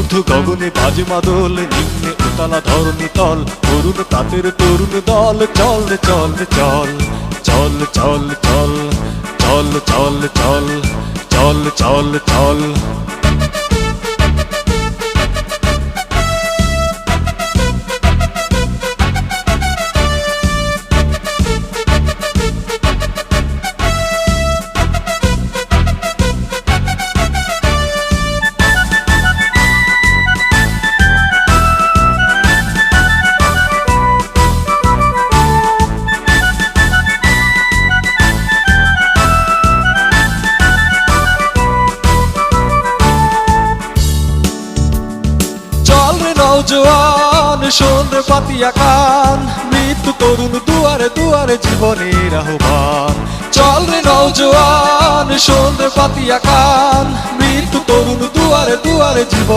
ঊর্ধ্ব গগনে বাজে মাদল, নিম্নে উতলা ধরণী তল, তরুণ তাদের তরুণ দল। চল রে চল রে চল, চল চল চল, চল চল চল, চল চল চল। নওজোয়ান শোন রে পাতিয়া কান, মৃত্যু তরুণ দুয়ারে দুয়ারে জীবনের আহ্বান। চল রে নওজোয়ান শোন রে পাতিয়া কান, মৃত্যু তরুণ দুয়ারে দুয়ারে জীবন।